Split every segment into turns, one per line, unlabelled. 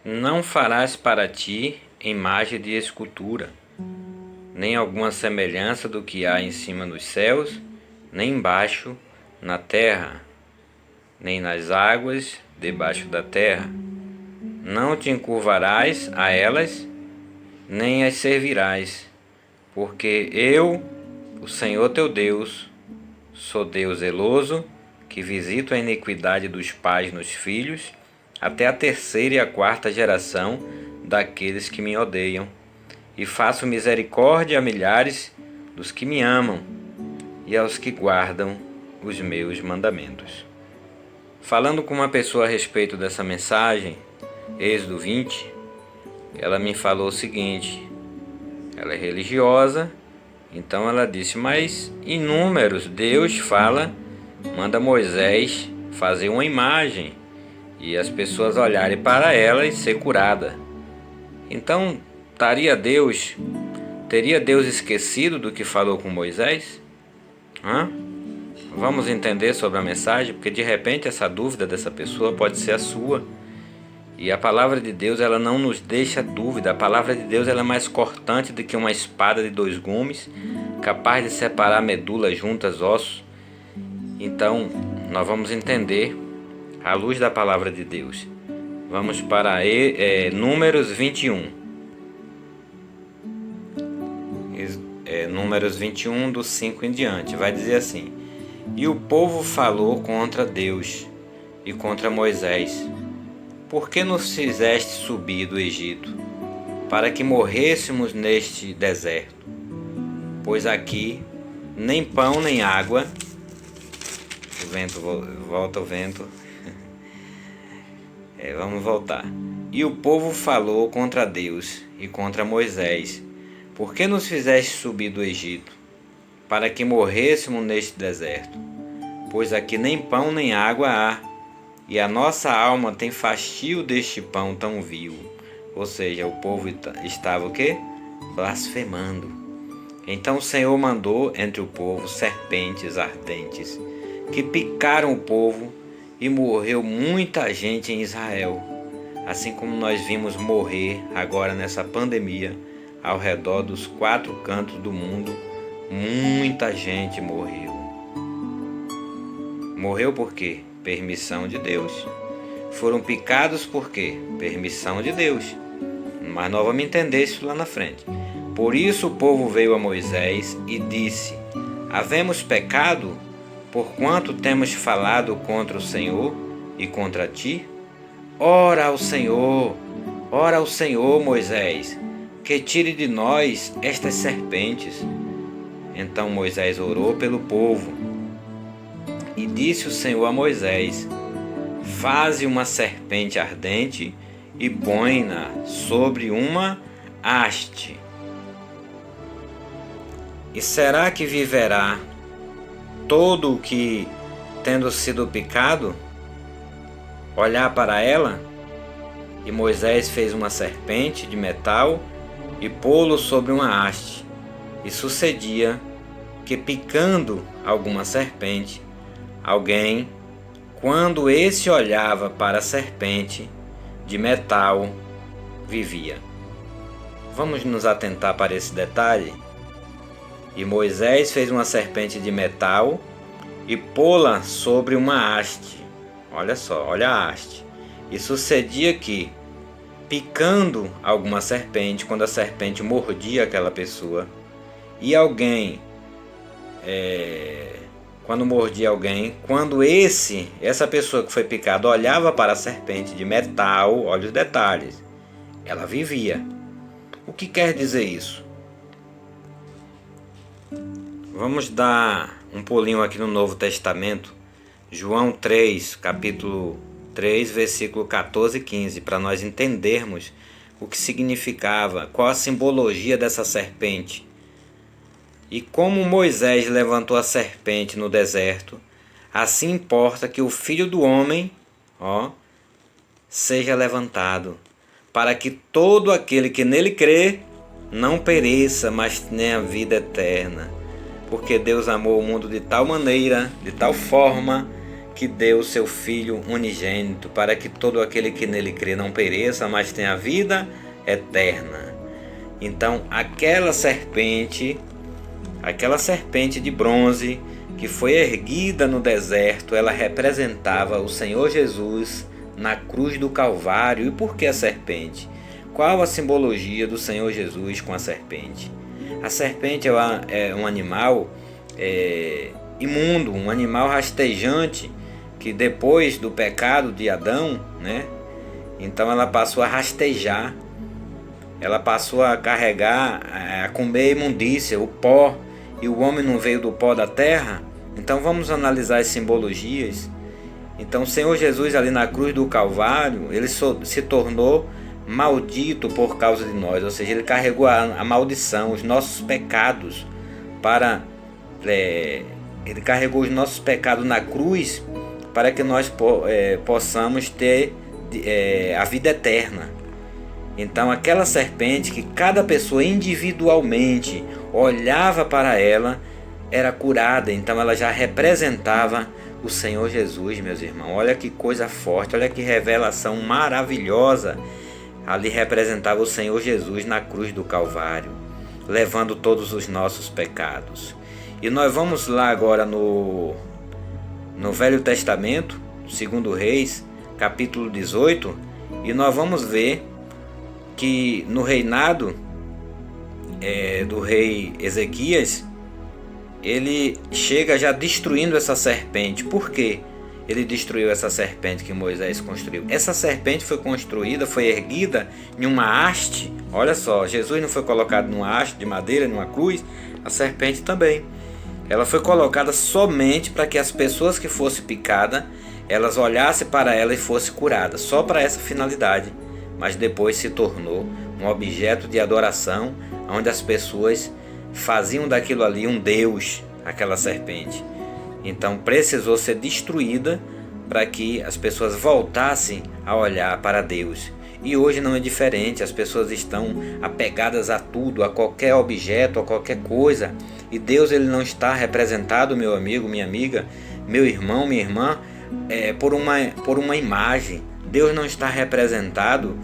Não farás para ti imagem de escultura, nem alguma semelhança do que há em cima nos céus, nem embaixo na terra, nem nas águas debaixo da terra. Não te encurvarás a elas, nem as servirás, porque eu, o Senhor teu Deus, sou Deus zeloso, que visito a iniquidade dos pais nos filhos, até a terceira e a quarta geração daqueles que me odeiam, e faço misericórdia a milhares dos que me amam e aos que guardam os meus mandamentos. Falando com uma pessoa a respeito dessa mensagem, Êxodo 20, ela me falou o seguinte: ela é religiosa, então ela disse, mas em Números Deus fala, manda Moisés fazer uma imagem e as pessoas olharem para ela e ser curada. Então, teria Deus esquecido do que falou com Moisés? Vamos entender sobre a mensagem, porque de repente essa dúvida dessa pessoa pode ser a sua. E a palavra de Deus, ela não nos deixa dúvida. A palavra de Deus, ela é mais cortante do que uma espada de 2 gumes, capaz de separar medula juntas, ossos. Então, nós vamos entender à luz da palavra de Deus. Vamos para Números 21. Números 21, do 5 em diante. Vai dizer assim: E o povo falou contra Deus e contra Moisés: Por que nos fizeste subir do Egito, para que morrêssemos neste deserto? Pois aqui nem pão nem água. O vento, volta o vento. Vamos voltar. E o povo falou contra Deus e contra Moisés: Por que nos fizeste subir do Egito, para que morrêssemos neste deserto? Pois aqui nem pão nem água há, e a nossa alma tem fastio deste pão tão vil. Ou seja, o povo estava o quê? Blasfemando. Então o Senhor mandou entre o povo serpentes ardentes, que picaram o povo, e morreu muita gente em Israel, assim como nós vimos morrer agora nessa pandemia, ao redor dos 4 cantos do mundo, muita gente morreu. Morreu por quê? Permissão de Deus. Foram picados por quê? Permissão de Deus. Mas nós vamos entender isso lá na frente. Por isso o povo veio a Moisés e disse: Havemos pecado, porquanto temos falado contra o Senhor e contra ti? Ora ao Senhor, Moisés, que tire de nós estas serpentes. Então Moisés orou pelo povo. E disse o Senhor a Moisés: Faze uma serpente ardente e põe-na sobre uma haste. E será que viverá todo o que, tendo sido picado, olhar para ela? E Moisés fez uma serpente de metal e pô-lo sobre uma haste. E sucedia que, picando alguma serpente, alguém, quando esse olhava para a serpente de metal, vivia. Vamos nos atentar para esse detalhe? E Moisés fez uma serpente de metal e pô-la sobre uma haste. Olha só, olha a haste. E sucedia que, picando alguma serpente, quando a serpente mordia aquela pessoa, e alguém, quando mordia alguém, quando essa pessoa que foi picada olhava para a serpente de metal, olha os detalhes, ela vivia. O que quer dizer isso? Vamos dar um pulinho aqui no Novo Testamento, João 3, capítulo 3, versículo 14 e 15, para nós entendermos o que significava, qual a simbologia dessa serpente. E como Moisés levantou a serpente no deserto, assim importa que o Filho do Homem, seja levantado, para que todo aquele que nele crê não pereça, mas tenha a vida eterna. Porque Deus amou o mundo de tal maneira, de tal forma, que deu o seu Filho unigênito, para que todo aquele que nele crê não pereça, mas tenha vida eterna. Então, aquela serpente de bronze que foi erguida no deserto, ela representava o Senhor Jesus na cruz do Calvário. E por que a serpente? Qual a simbologia do Senhor Jesus com a serpente? A serpente é um animal imundo, um animal rastejante, que depois do pecado de Adão, né? Então ela passou a rastejar, ela passou a carregar, a comer imundícia, o pó, e o homem não veio do pó da terra. Então vamos analisar as simbologias. Então o Senhor Jesus ali na cruz do Calvário, ele se tornou maldito por causa de nós, ou seja, ele carregou a maldição, os nossos pecados, ele carregou os nossos pecados na cruz para que nós possamos ter a vida eterna. Então aquela serpente que cada pessoa individualmente olhava para ela, era curada. Então ela já representava o Senhor Jesus, meus irmãos. Olha que coisa forte, olha que revelação maravilhosa. Ali representava o Senhor Jesus na cruz do Calvário, levando todos os nossos pecados. E nós vamos lá agora no Velho Testamento, 2 Reis, capítulo 18, e nós vamos ver que no reinado do rei Ezequias, ele chega já destruindo essa serpente. Por quê? Ele destruiu essa serpente que Moisés construiu. Essa serpente foi construída, foi erguida em uma haste. Olha só, Jesus não foi colocado numa haste de madeira, numa cruz, a serpente também. Ela foi colocada somente para que as pessoas que fossem picadas, elas olhassem para ela e fossem curadas, só para essa finalidade. Mas depois se tornou um objeto de adoração, onde as pessoas faziam daquilo ali um deus, aquela serpente. Então precisou ser destruída para que as pessoas voltassem a olhar para Deus. E hoje não é diferente, as pessoas estão apegadas a tudo, a qualquer objeto, a qualquer coisa. E Deus, ele não está representado, meu amigo, minha amiga, meu irmão, minha irmã, por uma imagem. Deus não está representado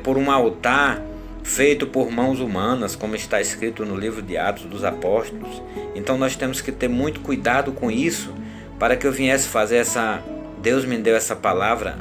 por um altar feito por mãos humanas, como está escrito no livro de Atos dos Apóstolos. Então nós temos que ter muito cuidado com isso, para que eu viesse fazer essa... Deus me deu essa palavra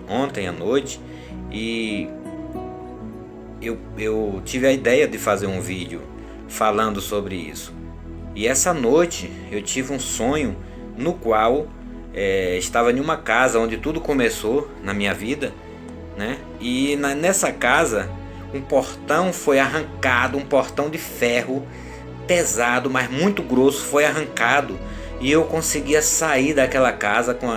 ontem à noite, e eu tive a ideia de fazer um vídeo falando sobre isso. E essa noite eu tive um sonho no qual estava em uma casa onde tudo começou na minha vida, né? E nessa casa um portão foi arrancado, um portão de ferro pesado, mas muito grosso, foi arrancado, e eu conseguia sair daquela casa com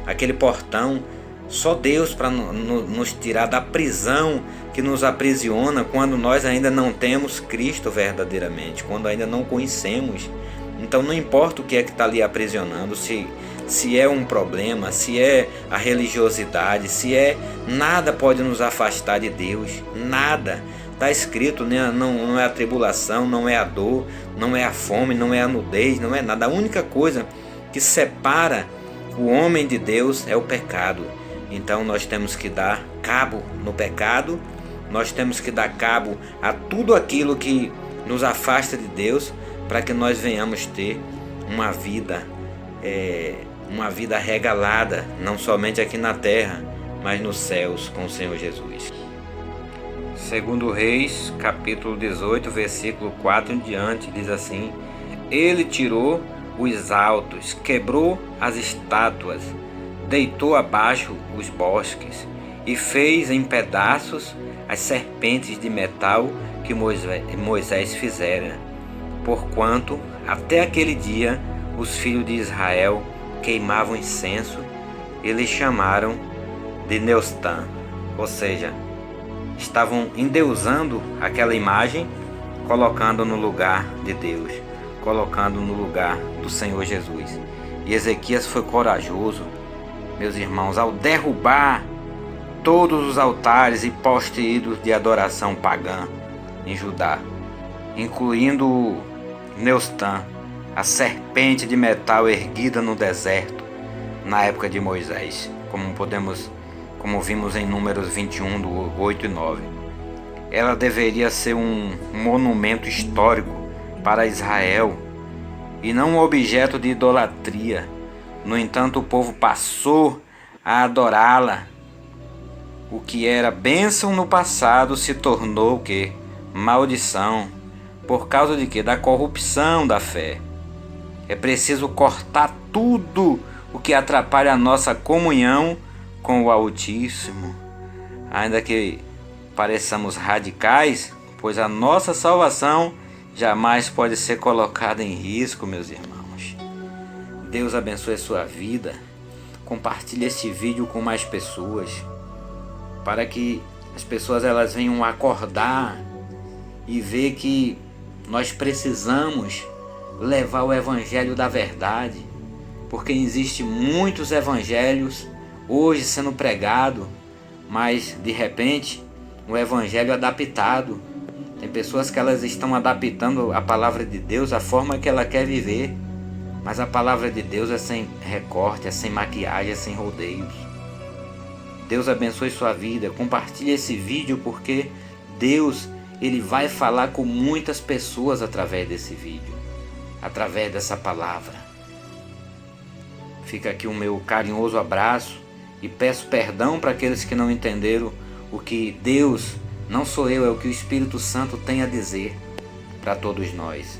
aquele portão. Só Deus para nos tirar da prisão que nos aprisiona quando nós ainda não temos Cristo verdadeiramente, quando ainda não conhecemos. Então não importa o que é que está ali aprisionando, se é um problema, se é a religiosidade, nada pode nos afastar de Deus, nada. Está escrito, né? Não é a tribulação, não é a dor, não é a fome, não é a nudez, não é nada. A única coisa que separa o homem de Deus é o pecado. Então nós temos que dar cabo no pecado, nós temos que dar cabo a tudo aquilo que nos afasta de Deus, para que nós venhamos ter uma vida regalada, não somente aqui na terra, mas nos céus com o Senhor Jesus. 2 Reis, capítulo 18, versículo 4 em diante, diz assim: Ele tirou os altos, quebrou as estátuas, deitou abaixo os bosques e fez em pedaços as serpentes de metal que Moisés fizera. Porquanto até aquele dia os filhos de Israel queimavam incenso e lhe chamaram de Neustã, ou seja, estavam endeusando aquela imagem, colocando no lugar de Deus, colocando no lugar do Senhor Jesus. E Ezequias foi corajoso, meus irmãos, ao derrubar todos os altares e postes de adoração pagã em Judá, incluindo Neustã, a serpente de metal erguida no deserto. na época de Moisés, como vimos em Números 21, do 8 e 9. Ela deveria ser um monumento histórico para Israel e não um objeto de idolatria. No entanto, o povo passou a adorá-la. O que era bênção no passado se tornou o quê? Maldição. Por causa de quê? Da corrupção da fé. É preciso cortar tudo o que atrapalha a nossa comunhão com o Altíssimo. Ainda que pareçamos radicais, pois a nossa salvação jamais pode ser colocada em risco, meus irmãos. Deus abençoe a sua vida. Compartilhe esse vídeo com mais pessoas, para que as pessoas elas venham acordar e ver que nós precisamos levar o evangelho da verdade, porque existe muitos evangelhos hoje sendo pregado, mas de repente o evangelho adaptado. Tem pessoas que elas estão adaptando a palavra de Deus à forma que ela quer viver, mas a palavra de Deus é sem recorte, é sem maquiagem, é sem rodeios. Deus abençoe sua vida. Compartilhe esse vídeo, porque Deus ele vai falar com muitas pessoas através desse vídeo, através dessa palavra. Fica aqui o meu carinhoso abraço e peço perdão para aqueles que não entenderam o que Deus, não sou eu, é o que o Espírito Santo tem a dizer para todos nós.